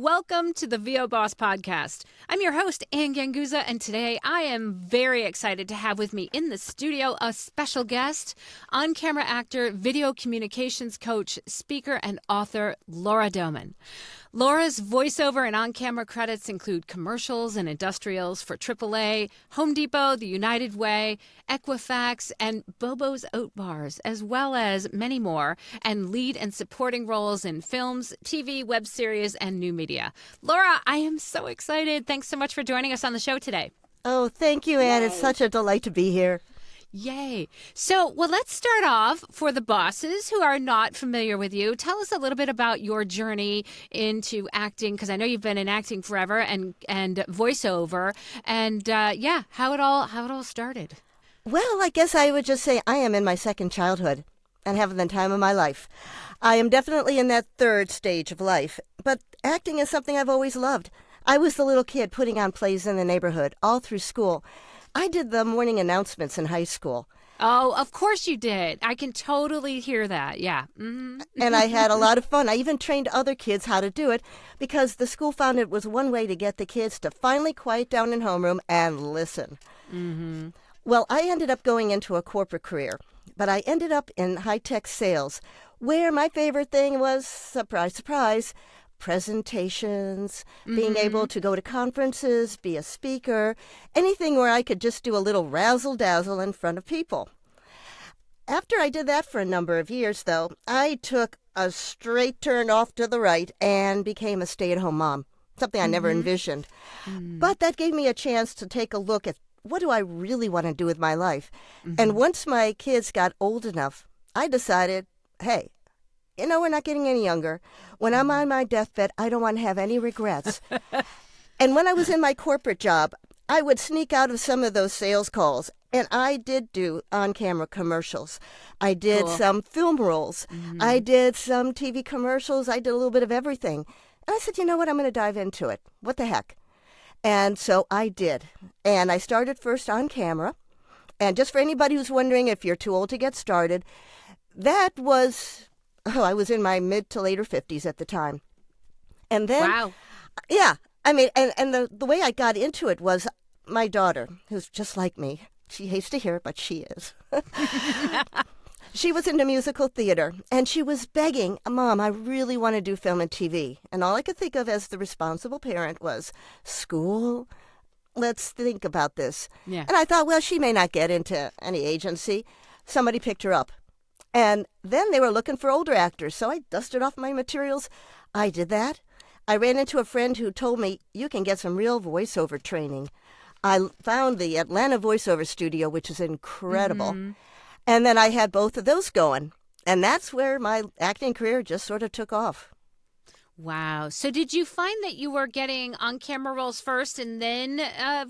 Welcome to the VO Boss Podcast. I'm your host, Ann Ganguza, and today I am very excited to have with me in the studio a special guest, on-camera actor, video communications coach, speaker, and author, Laura Doman. Laura's voiceover and on-camera credits include commercials and industrials for AAA, Home Depot, the United Way, Equifax, and Bobo's Oat Bars, as well as many more, and lead and supporting roles in films, TV, web series, and new media. Laura, I am so excited. Thanks so much for joining us on the show today. Oh, thank you, Ann. It's such a delight to be here. Yay. So, let's start off for the bosses who are not familiar with you. Tell us a little bit about your journey into acting, because I know you've been in acting forever, and voiceover, and how it all started. Well, I guess I would just say I am in my second childhood and having the time of my life. I am definitely in that third stage of life, but acting is something I've always loved. I was the little kid putting on plays in the neighborhood all through school. I did the morning announcements in high school. Oh, of course you did. I can totally hear that. Yeah. Mm-hmm. And I had a lot of fun. I even trained other kids how to do it because the school found it was one way to get the kids to finally quiet down in homeroom and listen. Mm-hmm. Well, I ended up going into a corporate career, but I ended up in high-tech sales, where my favorite thing was, surprise, surprise, presentations, being able to go to conferences, be a speaker, anything where I could just do a little razzle-dazzle in front of people. After I did that for a number of years, though, I took a straight turn off to the right and became a stay-at-home mom, something I never envisioned. But that gave me a chance to take a look at what do I really want to do with my life. And once my kids got old enough, I decided, hey, we're not getting any younger. When I'm on my deathbed, I don't want to have any regrets. And when I was in my corporate job, I would sneak out of some of those sales calls, and I did do on-camera commercials. I did some film roles. I did some TV commercials. I did a little bit of everything. And I said, you know what? I'm going to dive into it. What the heck? And so I did. And I started first on camera. And just for anybody who's wondering if you're too old to get started, that was... I was in my mid to later 50s at the time. And then, wow. Yeah, I mean, and the way I got into it was my daughter, who's just like me. She hates to hear it, but she is. She was into musical theater, and she was begging, Mom, I really want to do film and TV. And all I could think of as the responsible parent was, school? Let's think about this. Yeah. And I thought, well, she may not get into any agency. Somebody picked her up. And then they were looking for older actors, so I dusted off my materials. I did that. I ran into a friend who told me, you can get some real voiceover training. I found the Atlanta Voiceover Studio, which is incredible. And then I had both of those going. And that's where my acting career just sort of took off. Wow. So did you find that you were getting on-camera roles first and then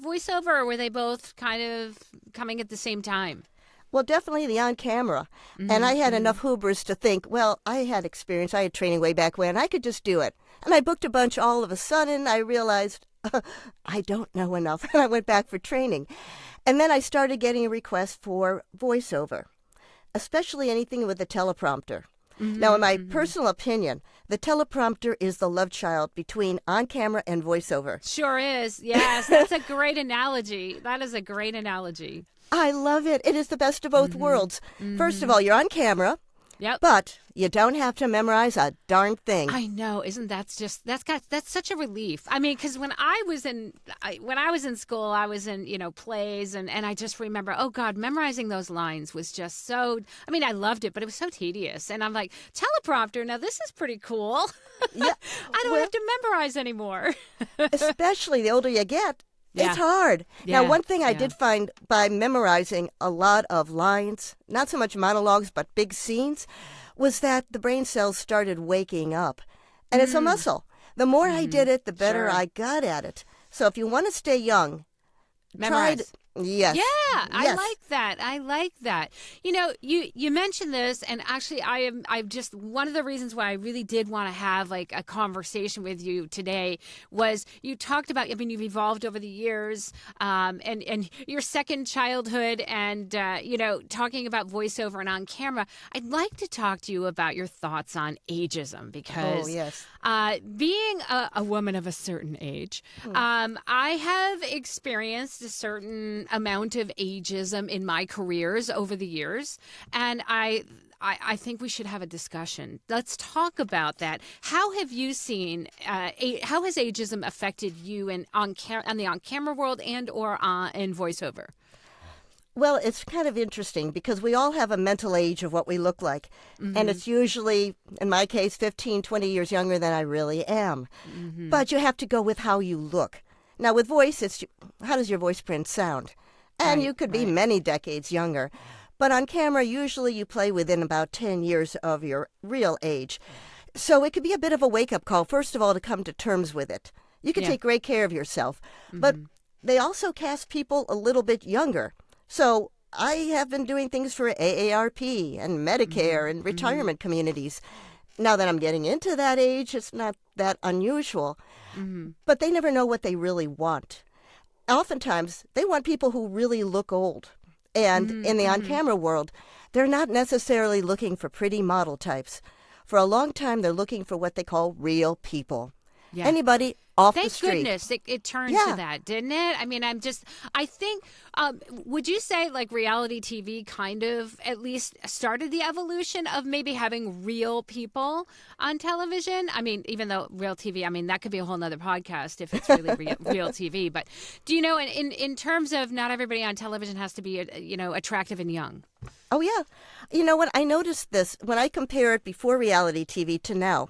voiceover, or were they both kind of coming at the same time? Well, definitely the on-camera. And I had enough hubris to think, well, I had experience. I had training way back when. I could just do it. And I booked a bunch. All of a sudden, I realized I don't know enough. And I went back for training. And then I started getting a request for voiceover, especially anything with a teleprompter. Now, in my personal opinion, the teleprompter is the love child between on-camera and voiceover. Sure is. Yes, that's a great analogy. That is a great analogy. I love it. It is the best of both worlds. First of all, you're on camera, but you don't have to memorize a darn thing. I know, isn't that's such a relief. I mean, because when I was in school, I was in plays, and I just remember, oh God, memorizing those lines was just so. I mean, I loved it, but it was so tedious. And I'm like, teleprompter. Now this is pretty cool. Yeah, I don't have to memorize anymore. Especially the older you get. It's hard. Yeah. Now, one thing I did find by memorizing a lot of lines, not so much monologues, but big scenes, was that the brain cells started waking up. And it's a muscle. The more I did it, the better I got at it. So if you want to stay young, memorize. Yes. Yeah, I Yes. like that. I like that. You know, you mentioned this, and actually, I've just one of the reasons why I really did want to have like a conversation with you today was you talked about. I mean, you've evolved over the years, and your second childhood, and you know, talking about voiceover and on camera. I'd like to talk to you about your thoughts on ageism Oh, because yes. being a woman of a certain age, I have experienced a certain amount of ageism in my careers over the years, and I think we should have a discussion. Let's talk about that. How have you seen? How has ageism affected you on the on camera world and or in voiceover? Well, it's kind of interesting because we all have a mental age of what we look like. And it's usually, in my case, 15, 20 years younger than I really am. But you have to go with how you look. Now, with voice, it's how does your voice print sound? And Right, you could be right. many decades younger. But on camera, usually you play within about 10 years of your real age. So it could be a bit of a wake-up call, first of all, to come to terms with it. You can Yeah. take great care of yourself. But they also cast people a little bit younger. So I have been doing things for AARP and Medicare and retirement communities. Now that I'm getting into that age, it's not that unusual. But they never know what they really want. Oftentimes, they want people who really look old. And in the on-camera world, they're not necessarily looking for pretty model types. For a long time, they're looking for what they call real people. Yeah. Anybody off the Thank street. goodness it turned Yeah. to that, didn't it? I mean, I think, would you say like reality TV kind of at least started the evolution of maybe having real people on television? I mean, even though real TV, I mean, that could be a whole nother podcast if it's really real TV. But do you know, in terms of not everybody on television has to be, you know, attractive and young. Oh, yeah. You know what? I noticed this when I compare it before reality TV to now.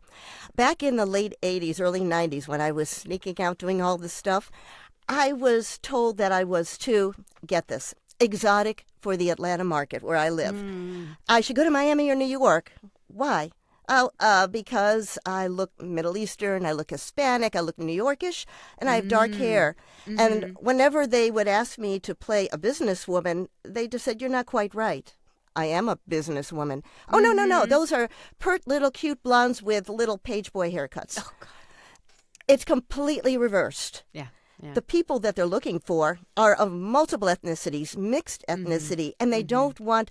Back in the late 80s, early 90s, when I was sneaking out doing all this stuff, I was told that I was too, get this, exotic for the Atlanta market where I live. I should go to Miami or New York. Why? Oh, because I look Middle Eastern, I look Hispanic, I look New Yorkish, and I have dark hair. And whenever they would ask me to play a businesswoman, they just said, "You're not quite right. I am a businesswoman." Oh, no, no, no. Those are pert little cute blondes with little page boy haircuts. Oh, God. It's completely reversed. Yeah. Yeah. The people that they're looking for are of multiple ethnicities, mixed ethnicity, and they don't want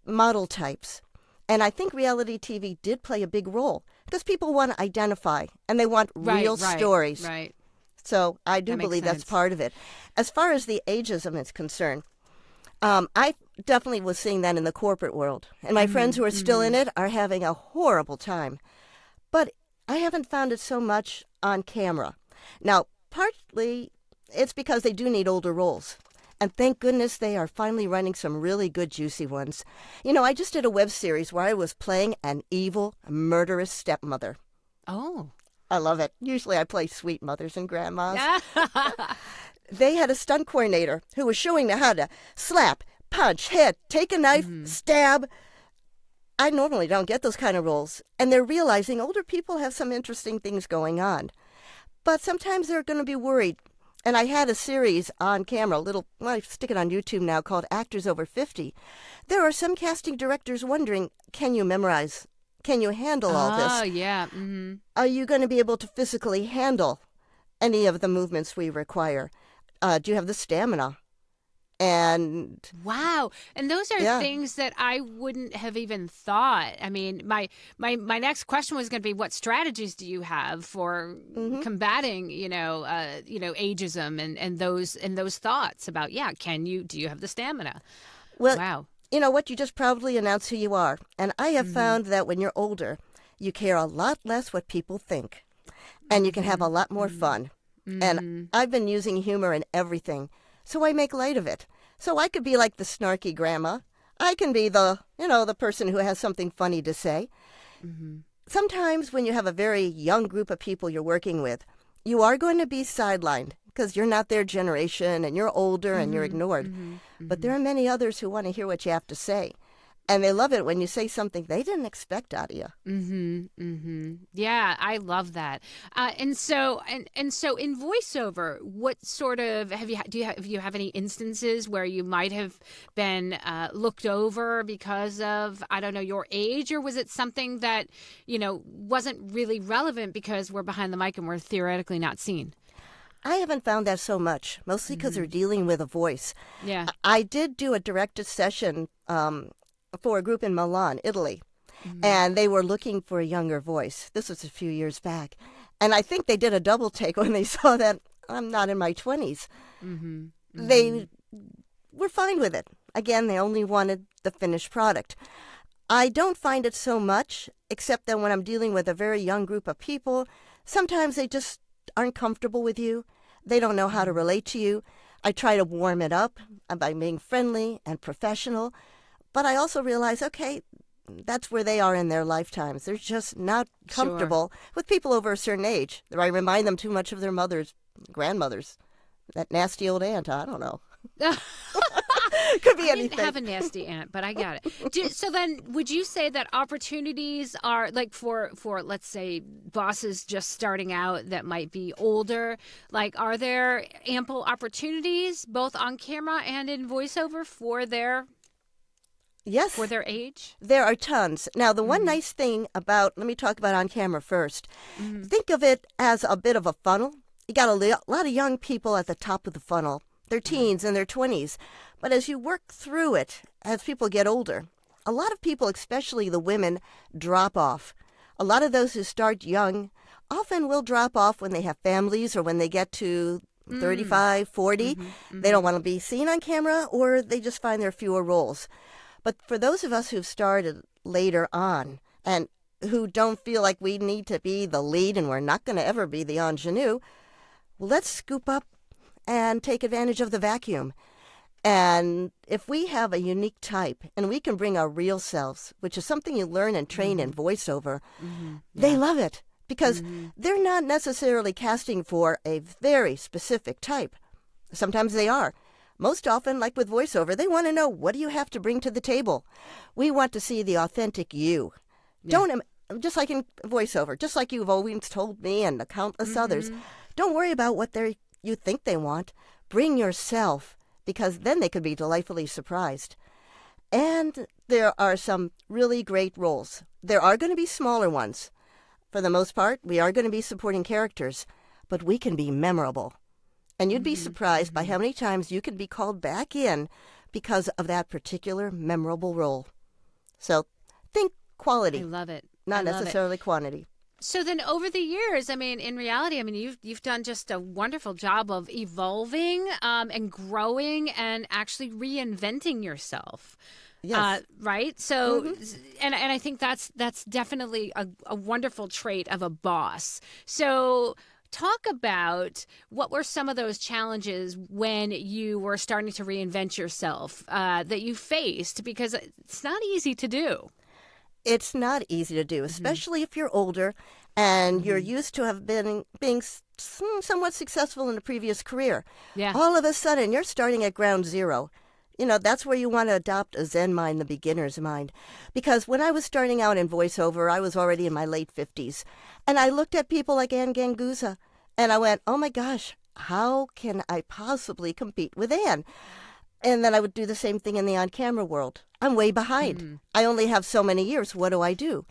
model types. And I think reality TV did play a big role because people want to identify and they want real stories. Right. So I do That makes believe that's sense. part of it. As far as the ageism is concerned, I definitely was seeing that in the corporate world. And my friends who are still in it are having a horrible time. But I haven't found it so much on camera. Now, partly it's because they do need older roles. And thank goodness they are finally running some really good, juicy ones. You know, I just did a web series where I was playing an evil, murderous stepmother. Oh. I love it. Usually I play sweet mothers and grandmas. Yeah. They had a stunt coordinator who was showing them how to slap, punch, hit, take a knife, stab. I normally don't get those kind of roles. And they're realizing older people have some interesting things going on. But sometimes they're going to be worried. And I had a series on camera, I stick it on YouTube now, called Actors Over 50. There are some casting directors wondering, can you memorize? Can you handle all this? Oh, yeah. Are you going to be able to physically handle any of the movements we require? Do you have the stamina? And Wow. And those are Yeah. things that I wouldn't have even thought. I mean, my next question was going to be what strategies do you have for combating, ageism and those thoughts about, do you have the stamina? well, Wow. you know what? You just proudly announce who you are. And I have found that when you're older, you care a lot less what people think. And you can have a lot more fun. And I've been using humor in everything. So I make light of it. So I could be like the snarky grandma. I can be the person who has something funny to say. Sometimes when you have a very young group of people you're working with, you are going to be sidelined because you're not their generation and you're older and you're ignored. But there are many others who want to hear what you have to say. And they love it when you say something they didn't expect out of you. Yeah, I love that. And so in voiceover, what sort of have you have any instances where you might have been looked over because of, I don't know, your age, or was it something that, wasn't really relevant because we're behind the mic and we're theoretically not seen? I haven't found that so much, mostly because they're dealing with a voice. Yeah. I did do a directed session for a group in Milan, Italy, and they were looking for a younger voice. This was a few years back. And I think they did a double take when they saw that I'm not in my 20s. They were fine with it. Again, they only wanted the finished product. I don't find it so much, except that when I'm dealing with a very young group of people, sometimes they just aren't comfortable with you. They don't know how to relate to you. I try to warm it up by being friendly and professional. But I also realize, okay, that's where they are in their lifetimes. They're just not comfortable with people over a certain age. I remind them too much of their mothers, grandmothers, that nasty old aunt. I don't know. Could be anything. I didn't have a nasty aunt, but I got it. So then, would you say that opportunities are like for let's say bosses just starting out that might be older? Like, are there ample opportunities both on camera and in voiceover for their age? There are tons. Now, the one nice thing about, let me talk about on camera first. Think of it as a bit of a funnel. You got a lot of young people at the top of the funnel. They're teens and their 20s. But as you work through it, as people get older, a lot of people, especially the women, drop off. A lot of those who start young often will drop off when they have families or when they get to 35, 40. They don't want to be seen on camera, or they just find there are fewer roles. But for those of us who've started later on and who don't feel like we need to be the lead and we're not going to ever be the ingenue, well, let's scoop up and take advantage of the vacuum. And if we have a unique type and we can bring our real selves, which is something you learn and train in voiceover, they love it because they're not necessarily casting for a very specific type. Sometimes they are. Most often, like with voiceover, they want to know, what do you have to bring to the table? We want to see the authentic you. Don't, just like in voiceover, just like you've always told me and countless others, don't worry about what you think they want. Bring yourself, because then they could be delightfully surprised. And there are some really great roles. There are going to be smaller ones. For the most part, we are going to be supporting characters, but we can be memorable. And you'd be surprised by how many times you can be called back in because of that particular memorable role. So think quality. I love it. Not necessarily quantity. So then over the years, I mean, in reality, I mean, you've done just a wonderful job of evolving and growing and actually reinventing yourself. Yes. Right. So, and I think that's definitely a wonderful trait of a boss. So talk about what were some of those challenges when you were starting to reinvent yourself that you faced, because it's not easy to do. It's not easy to do, especially if you're older and you're used to have being somewhat successful in a previous career. Yeah. All of a sudden, you're starting at ground zero. You know, that's where you want to adopt a Zen mind, the beginner's mind. Because when I was starting out in voiceover, I was already in my late 50s. And I looked at people like Anne Ganguza, and I went, oh my gosh, how can I possibly compete with Anne? And then I would do the same thing in the on-camera world. I'm way behind. I only have so many years. What do I do?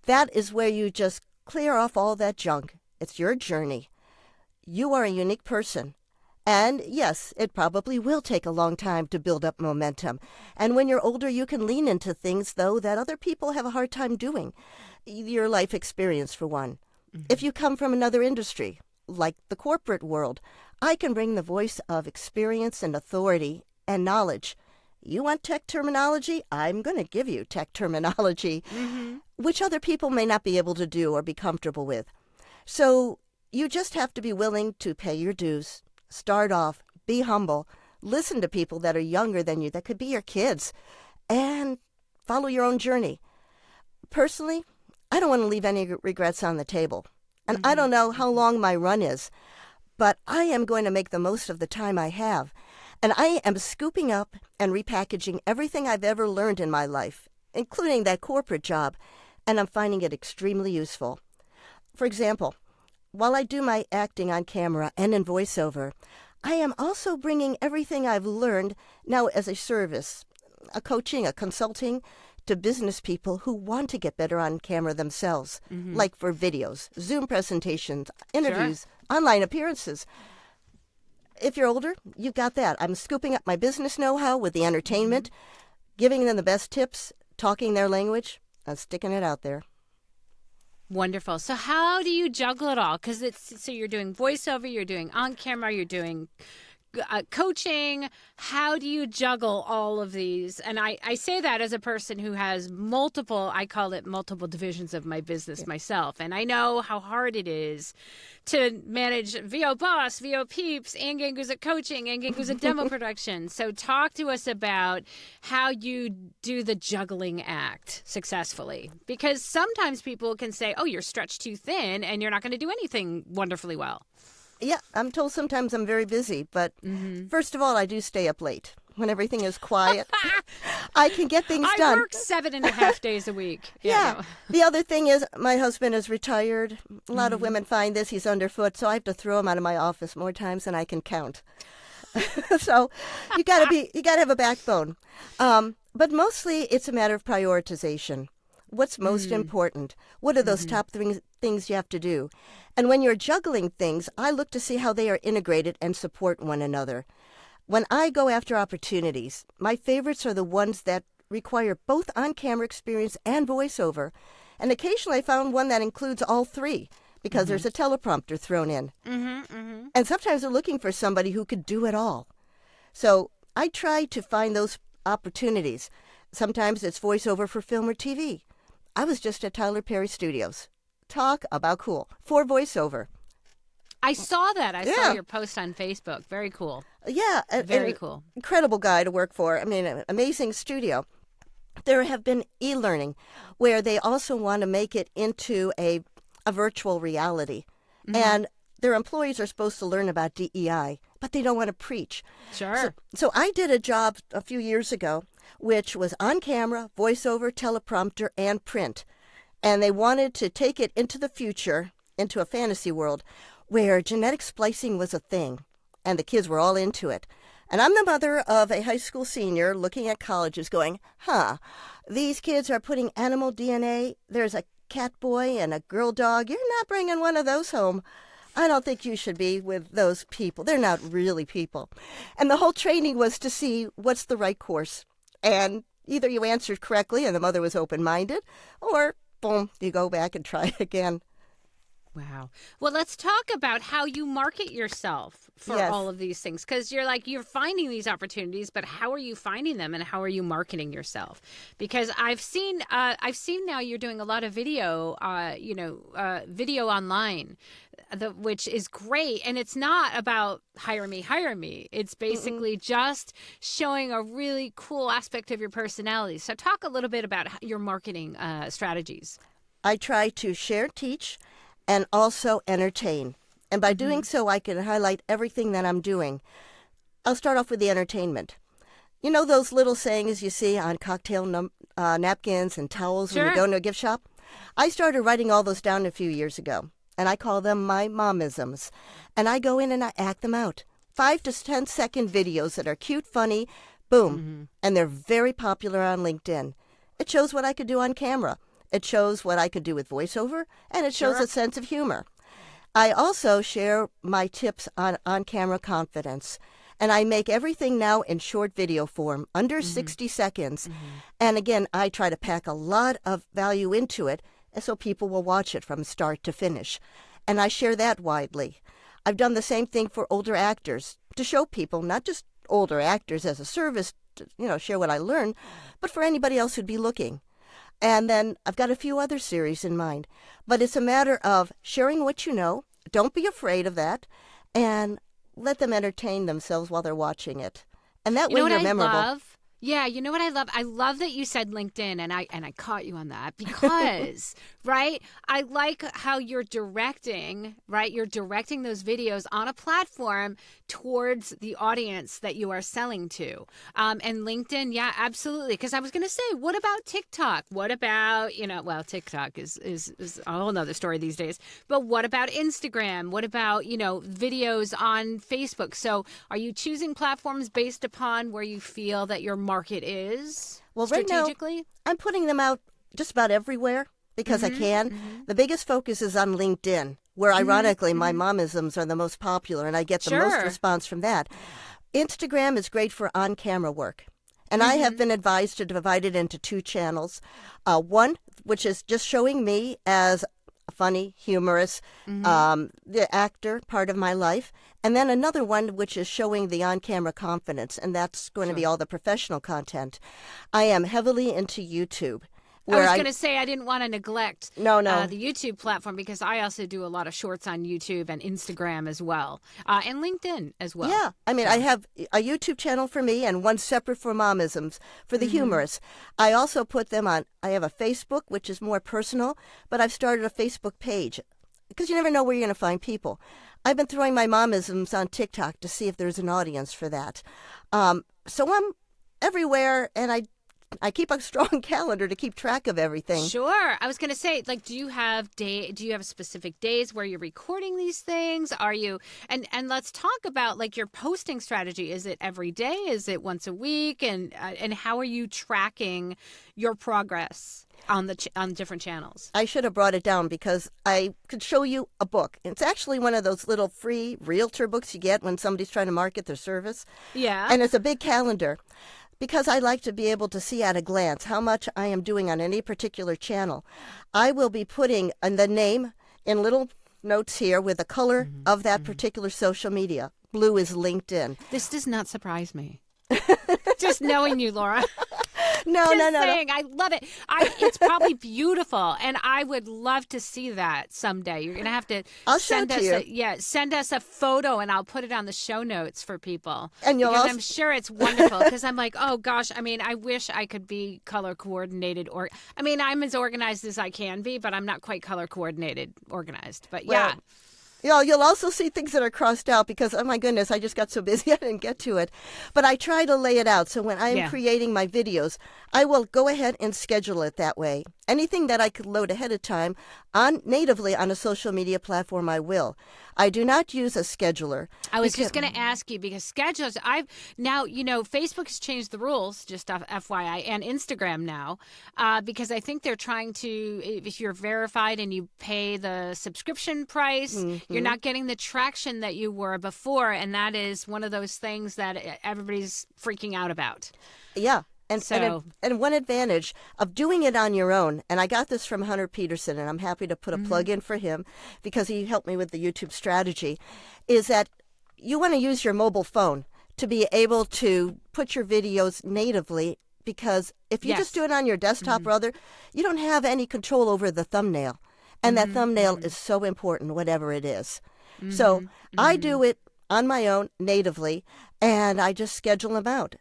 That is where you just clear off all that junk. It's your journey. You are a unique person. And yes, it probably will take a long time to build up momentum. And when you're older, you can lean into things, though, that other people have a hard time doing. Your life experience, for one. If you come from another industry, like the corporate world, I can bring the voice of experience and authority and knowledge. You want tech terminology? I'm going to give you tech terminology, which other people may not be able to do or be comfortable with. So you just have to be willing to pay your dues. Start off, be humble, listen to people that are younger than you, that could be your kids, and follow your own journey. Personally, I don't want to leave any regrets on the table. And I don't know how long my run is, but I am going to make the most of the time I have. And I am scooping up and repackaging everything I've ever learned in my life including that corporate job, and I'm finding it extremely useful. For example, while I do my acting on camera and in voiceover, I am also bringing everything I've learned now as a service, a coaching, a consulting, to business people who want to get better on camera themselves, like for videos, Zoom presentations, interviews, online appearances. If you're older, you got that. I'm scooping up my business know-how with the entertainment, giving them the best tips, talking their language, and sticking it out there. Wonderful. So how do you juggle it all? Because so you're doing voiceover, you're doing on camera, you're doing coaching. How do you juggle all of these? And I say that as a person who has I call it multiple divisions of my business myself. And I know how hard it is to manage VO Boss, VO Peeps, and Ganguza Coaching, and Ganguza Demo Production. So talk to us about how you do the juggling act successfully. Because sometimes people can say, oh, you're stretched too thin and you're not going to do anything wonderfully well. Yeah, I'm told sometimes I'm very busy, but first of all, I do stay up late when everything is quiet. I can get things done. I work 7.5 days a week. Yeah. No. The other thing is my husband is retired. A lot of women find this. He's underfoot, so I have to throw him out of my office more times than I can count. So you got to have a backbone. But mostly it's a matter of prioritization. What's most important? What are those top things you have to do? And when you're juggling things, I look to see how they are integrated and support one another. When I go after opportunities, my favorites are the ones that require both on-camera experience and voiceover. And occasionally I found one that includes all three because there's a teleprompter thrown in. And sometimes they're looking for somebody who could do it all. So I try to find those opportunities. Sometimes it's voiceover for film or TV. I was just at Tyler Perry Studios. Talk about cool. For voiceover. I saw that. I saw your post on Facebook. Very cool. Yeah. Very cool. Incredible guy to work for. I mean, an amazing studio. There have been e-learning where they also want to make it into a virtual reality. And their employees are supposed to learn about DEI, but they don't want to preach. Sure. So I did a job a few years ago, which was on camera, voiceover, teleprompter, and print. And they wanted to take it into the future, into a fantasy world, where genetic splicing was a thing, and the kids were all into it. And I'm the mother of a high school senior looking at colleges going, these kids are putting animal DNA. There's a cat boy and a girl dog. You're not bringing one of those home. I don't think you should be with those people. They're not really people. And the whole training was to see what's the right course. And either you answered correctly and the mother was open-minded, or boom, you go back and try again. Wow. Well, let's talk about how you market yourself for all of these things, because you're finding these opportunities, but how are you finding them and how are you marketing yourself? Because I've seen now you're doing a lot of video, video online, which is great. And it's not about hire me. It's basically just showing a really cool aspect of your personality. So talk a little bit about your marketing strategies. I try to share, teach, and also entertain. And by doing so, I can highlight everything that I'm doing. I'll start off with the entertainment. You know those little sayings you see on cocktail napkins and towels when you go into a gift shop? I started writing all those down a few years ago, and I call them my momisms. And I go in and I act them out. 5 to 10-second videos that are cute, funny, boom. And they're very popular on LinkedIn. It shows what I could do on camera. It shows what I could do with voiceover, and it shows a sense of humor. I also share my tips on on-camera confidence, and I make everything now in short video form, under 60 seconds. And again, I try to pack a lot of value into it, so people will watch it from start to finish. And I share that widely. I've done the same thing for older actors, to show people, not just older actors as a service, to, share what I learned, but for anybody else who'd be looking. And then I've got a few other series in mind. But it's a matter of sharing what you know. Don't be afraid of that. And let them entertain themselves while they're watching it. And that way you're memorable. Yeah, you know what I love? I love that you said LinkedIn, and I caught you on that because, right? I like how you're directing, right? You're directing those videos on a platform towards the audience that you are selling to. And LinkedIn, yeah, absolutely. Because I was going to say, what about TikTok? What about, well, TikTok is a whole nother story these days. But what about Instagram? What about, videos on Facebook? So are you choosing platforms based upon where you feel that your market is strategically? Right now, I'm putting them out just about everywhere because I can. The biggest focus is on LinkedIn, where ironically my momisms are the most popular and I get the most response from that. Instagram is great for on-camera work. And I have been advised to divide it into 2 channels. One, which is just showing me as funny, humorous, the actor part of my life. And then another one, which is showing the on-camera confidence, and that's going to be all the professional content. I am heavily into YouTube. I was going to say I didn't want to neglect the YouTube platform because I also do a lot of shorts on YouTube and Instagram as well, and LinkedIn as well. Yeah. I mean, I have a YouTube channel for me and one separate for momisms, for the humorous. I also put them on, I have a Facebook, which is more personal, but I've started a Facebook page because you never know where you're going to find people. I've been throwing my momisms on TikTok to see if there's an audience for that. So I'm everywhere, and I keep a strong calendar to keep track of everything. Sure. I was going to say, like, do you have specific days where you're recording these things? Are you, and let's talk about like your posting strategy. Is it every day? Is it once a week? And how are you tracking your progress on on different channels? I should have brought it down because I could show you a book. It's actually one of those little free realtor books you get when somebody's trying to market their service. Yeah. And it's a big calendar. Because I like to be able to see at a glance how much I am doing on any particular channel. I will be putting the name in little notes here with the color of that particular social media. Blue is LinkedIn. This does not surprise me. Just knowing you, Laura. No. I love it. It's probably beautiful, and I would love to see that someday. You're gonna have to send us a photo, and I'll put it on the show notes for people. And I'm sure it's wonderful. Because I'm like, oh gosh, I mean, I wish I could be color coordinated, or I mean, I'm as organized as I can be, but I'm not quite color coordinated organized. But yeah. You'll also see things that are crossed out because, oh my goodness, I just got so busy I didn't get to it. But I try to lay it out. So when I'm creating my videos, I will go ahead and schedule it that way. Anything that I could load ahead of time natively on a social media platform, I will. I do not use a scheduler. I was just going to ask you because schedules, Facebook has changed the rules, just FYI, and Instagram now, because I think they're trying to, if you're verified and you pay the subscription price, you're not getting the traction that you were before. And that is one of those things that everybody's freaking out about. Yeah. And one advantage of doing it on your own, and I got this from Hunter Peterson, and I'm happy to put a plug in for him because he helped me with the YouTube strategy, is that you want to use your mobile phone to be able to put your videos natively, because if you just do it on your desktop or other, you don't have any control over the thumbnail. And that thumbnail is so important, whatever it is. So I do it on my own natively, and I just schedule them out.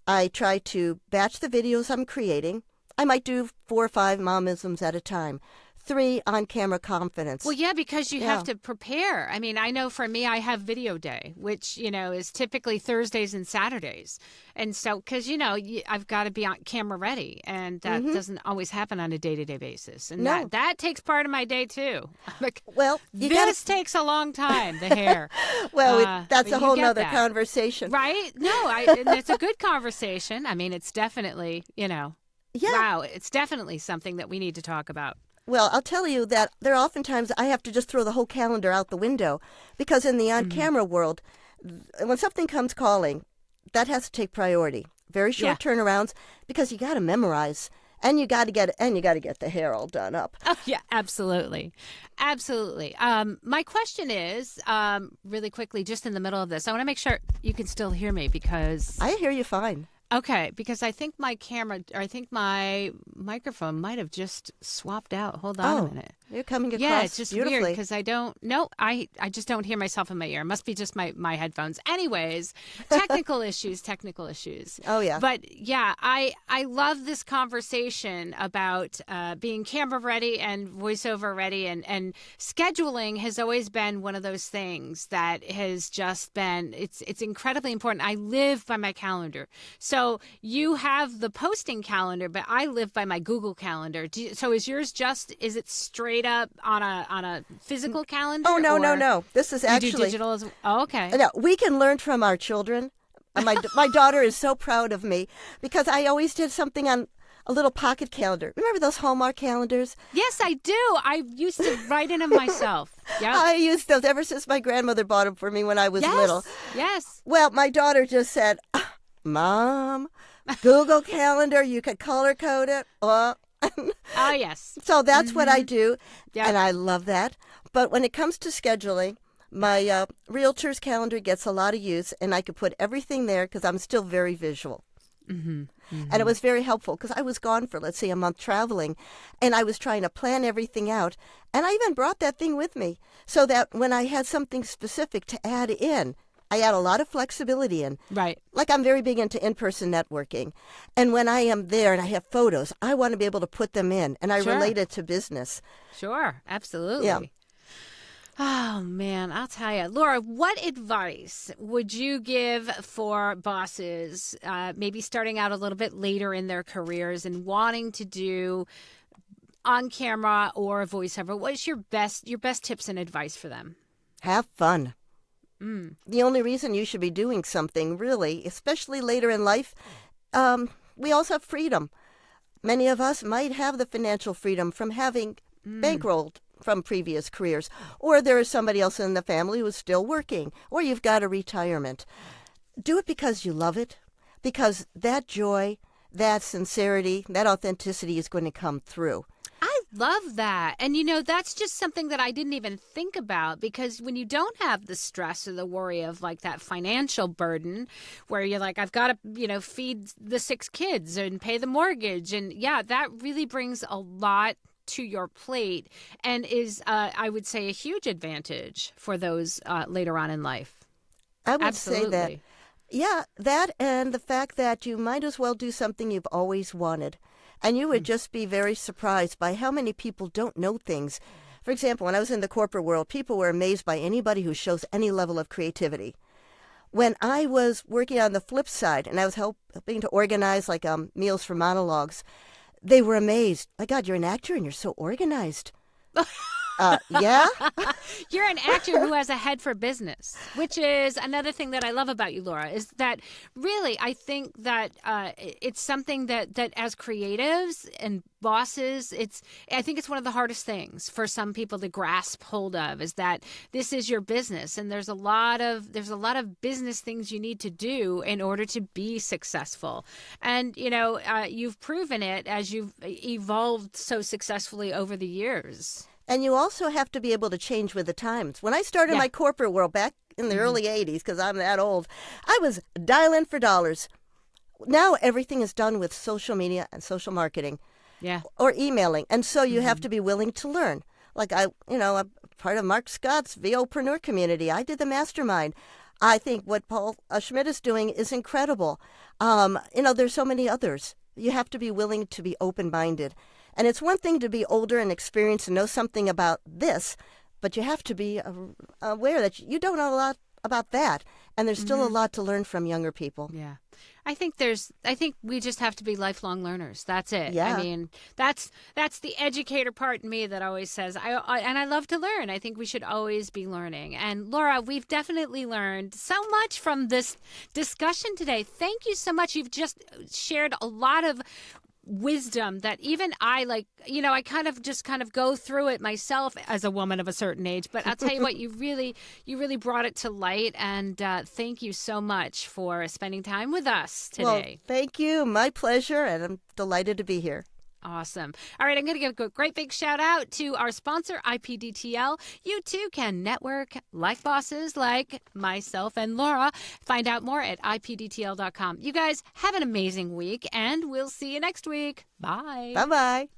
I try to batch the videos I'm creating. I might do 4 or 5 momisms at a time. 3 on-camera confidence. Well, yeah, because you have to prepare. I mean, I know for me, I have video day, which, is typically Thursdays and Saturdays. And so, because, I've got to be on camera ready. And that doesn't always happen on a day-to-day basis. And that takes part of my day, too. Well, this takes a long time, the hair. Well, that's a whole nother conversation. Right? No, and it's a good conversation. I mean, it's definitely, wow, it's definitely something that we need to talk about. Well, I'll tell you that there are oftentimes I have to just throw the whole calendar out the window because in the on-camera world, when something comes calling, that has to take priority. Very short turnarounds because you got to memorize and you got to get the hair all done up. Oh yeah, absolutely, absolutely. My question is really quickly, just in the middle of this, I want to make sure you can still hear me because I hear you fine. Okay, because I think my microphone might have just swapped out. Hold on a minute. You're coming across Yeah, it's just beautifully. weird because I don't. No, I just don't hear myself in my ear. It must be just my headphones. Anyways, technical issues, technical issues. Oh, yeah. But yeah, I love this conversation about being camera ready and voiceover ready, and scheduling has always been one of those things that has just been. It's incredibly important. I live by my calendar. So you have the posting calendar, but I live by my Google Calendar. So is yours is it straight up on a physical calendar? Oh, no, or no. This is you actually do digital as well? Oh, okay. No, we can learn from our children. My daughter is so proud of me because I always did something on a little pocket calendar. Remember those Hallmark calendars? Yes, I do. I used to write in them myself. Yeah. I used those ever since my grandmother bought them for me when I was little. Yes. Well, my daughter just said, Mom, Google Calendar, you could color code it. Oh, yes. So that's what I do, Yep. and I love that. But when it comes to scheduling, my realtor's calendar gets a lot of use, and I could put everything there because I'm still very visual. Mm-hmm. Mm-hmm. And it was very helpful because I was gone for, let's say, a month traveling, and I was trying to plan everything out. And I even brought that thing with me so that when I had something specific to add in, I add a lot of flexibility in. Right. Like I'm very big into in-person networking. And when I am there and I have photos, I want to be able to put them in. And I Sure. relate it to business. Sure. Absolutely. Yeah. Oh, man, I'll tell you. Laura, what advice would you give for bosses, maybe starting out a little bit later in their careers and wanting to do on camera or voiceover? What's your best tips and advice for them? Have fun. The only reason you should be doing something, really, especially later in life, we also have freedom. Many of us might have the financial freedom from having bankrolled from previous careers, or there is somebody else in the family who's still working, or you've got a retirement. Do it because you love it, because that joy, that sincerity, that authenticity is going to come through. I love that. And, that's just something that I didn't even think about, because when you don't have the stress or the worry of like that financial burden where you're like, I've got to, feed the 6 kids and pay the mortgage. And yeah, that really brings a lot to your plate and is, I would say, a huge advantage for those later on in life. I would Absolutely. say that. Yeah, that and the fact that you might as well do something you've always wanted. And you would just be very surprised by how many people don't know things. For example, when I was in the corporate world, people were amazed by anybody who shows any level of creativity. When I was working on the flip side, and I was helping to organize like meals for monologues, they were amazed. My God, you're an actor and you're so organized. Yeah? You're an actor who has a head for business, which is another thing that I love about you, Laura, is that really I think that it's something that as creatives and bosses, I think it's one of the hardest things for some people to grasp hold of, is that this is your business and there's a lot of business things you need to do in order to be successful. And, you've proven it as you've evolved so successfully over the years. And you also have to be able to change with the times. When I started my corporate world back in the early 80s, because I'm that old, I was dialing for dollars. Now everything is done with social media and social marketing. Yeah. Or emailing. And so you have to be willing to learn. Like I'm part of Mark Scott's VOpreneur community. I did the mastermind. I think what Paul Schmidt is doing is incredible. There's so many others. You have to be willing to be open-minded. And it's one thing to be older and experienced and know something about this, but you have to be aware that you don't know a lot about that. And there's still a lot to learn from younger people. Yeah. I think we just have to be lifelong learners. That's it. Yeah. I mean, that's the educator part in me that always says, I love to learn. I think we should always be learning. And Laura, we've definitely learned so much from this discussion today. Thank you so much. You've just shared a lot of wisdom that even I I kind of go through it myself as a woman of a certain age. But I'll tell you what, you really brought it to light. And thank you so much for spending time with us today. Well, thank you. My pleasure. And I'm delighted to be here. Awesome. All right, I'm going to give a great big shout out to our sponsor, IPDTL. You too can network like bosses like myself and Laura. Find out more at IPDTL.com. You guys have an amazing week, and we'll see you next week. Bye. Bye-bye.